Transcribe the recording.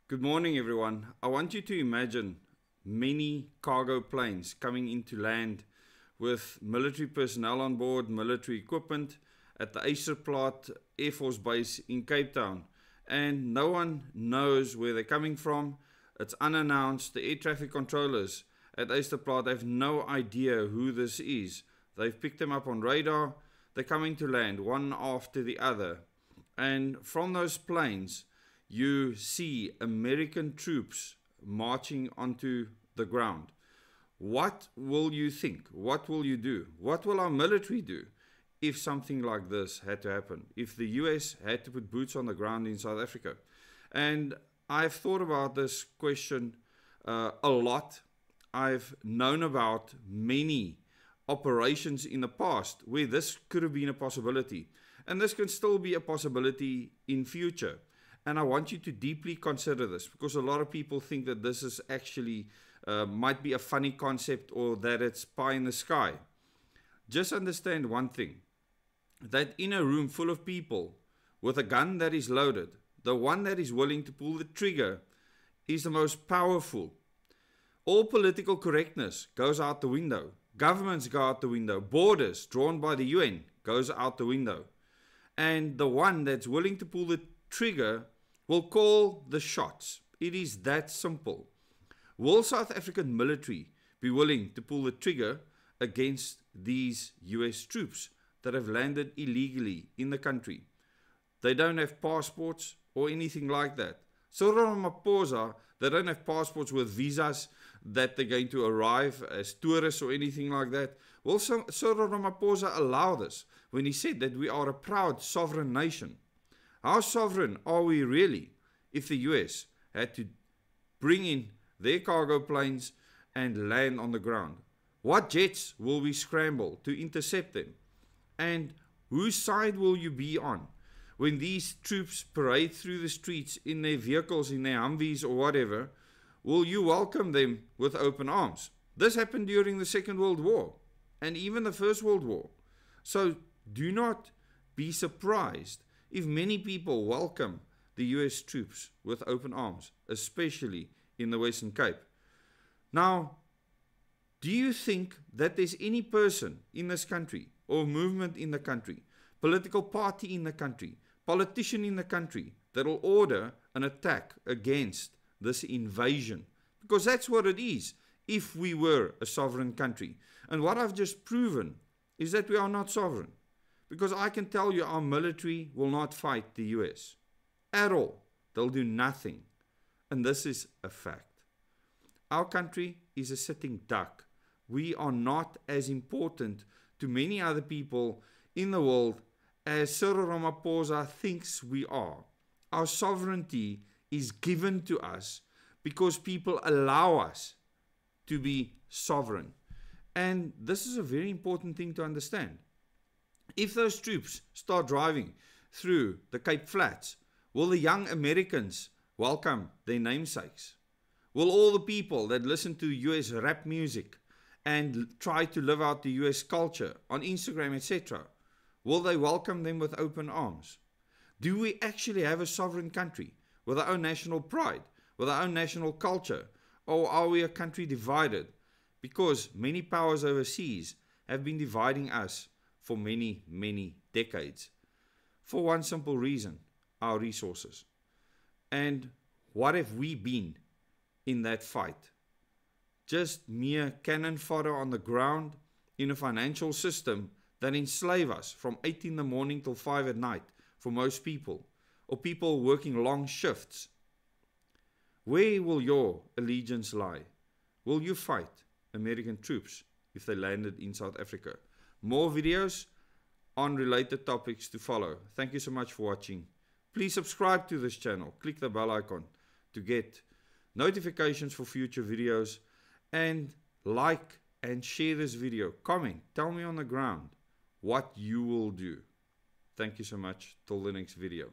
Good morning, everyone. I want you to imagine many cargo planes coming into land with military personnel on board, military equipment at the Eysterplaat Air Force Base in Cape Town. And no one knows where they're coming from. It's unannounced. The air traffic controllers at Eysterplaat have no idea who this is. They've picked them up on radar. They're coming to land one after the other. And from those planes, you see American troops marching onto the ground. What will you think? What will you do? What will our military do if something like this had to happen? If the US had to put boots on the ground in South Africa? And I've thought about this question a lot. I've known about many operations in the past where this could have been a possibility. And this can still be a possibility in future. And I want you to deeply consider this, because a lot of people think that this is actually might be a funny concept, or that it's pie in the sky. Just understand one thing, that in a room full of people with a gun that is loaded, the one that is willing to pull the trigger is the most powerful. All political correctness goes out the window. Governments go out the window. Borders drawn by the UN goes out the window. And the one that's willing to pull the trigger will call the shots. It is that simple. Will South African military be willing to pull the trigger against these US troops that have landed illegally in the country? They don't have passports or anything like that. Cyril Ramaphosa, they don't have passports with visas that they're going to arrive as tourists or anything like that. Will Cyril Ramaphosa allow this when he said that we are a proud sovereign nation? How sovereign are we really if the US had to bring in their cargo planes and land on the ground? What jets will we scramble to intercept them? And whose side will you be on when these troops parade through the streets in their vehicles, in their Humvees or whatever? Will you welcome them with open arms? This happened during the Second World War and even the First World War. So do not be surprised if many people welcome the US troops with open arms, especially in the Western Cape. Now, do you think that there's any person in this country, or movement in the country, political party in the country, politician in the country, that will order an attack against this invasion? Because that's what it is if we were a sovereign country. And what I've just proven is that we are not sovereign. Because I can tell you our military will not fight the US at all. They'll do nothing. And this is a fact. Our country is a sitting duck. We are not as important to many other people in the world as Cyril Ramaphosa thinks we are. Our sovereignty is given to us because people allow us to be sovereign. And this is a very important thing to understand. If those troops start driving through the Cape Flats, will the young Americans welcome their namesakes? Will all the people that listen to US rap music and try to live out the US culture on Instagram, etc., will they welcome them with open arms? Do we actually have a sovereign country with our own national pride, with our own national culture? Or are we a country divided? Because many powers overseas have been dividing us for many, many decades. For one simple reason, our resources. And what have we been in that fight? Just mere cannon fodder on the ground in a financial system that enslave us from 8 in the morning till 5 at night for most people, or people working long shifts. Where will your allegiance lie? Will you fight American troops if they landed in South Africa? More videos on related topics to follow. Thank you so much for watching. Please subscribe to this channel. Click the bell icon to get notifications for future videos. And like and share this video. Comment. Tell me on the ground what you will do. Thank you so much. Till the next video.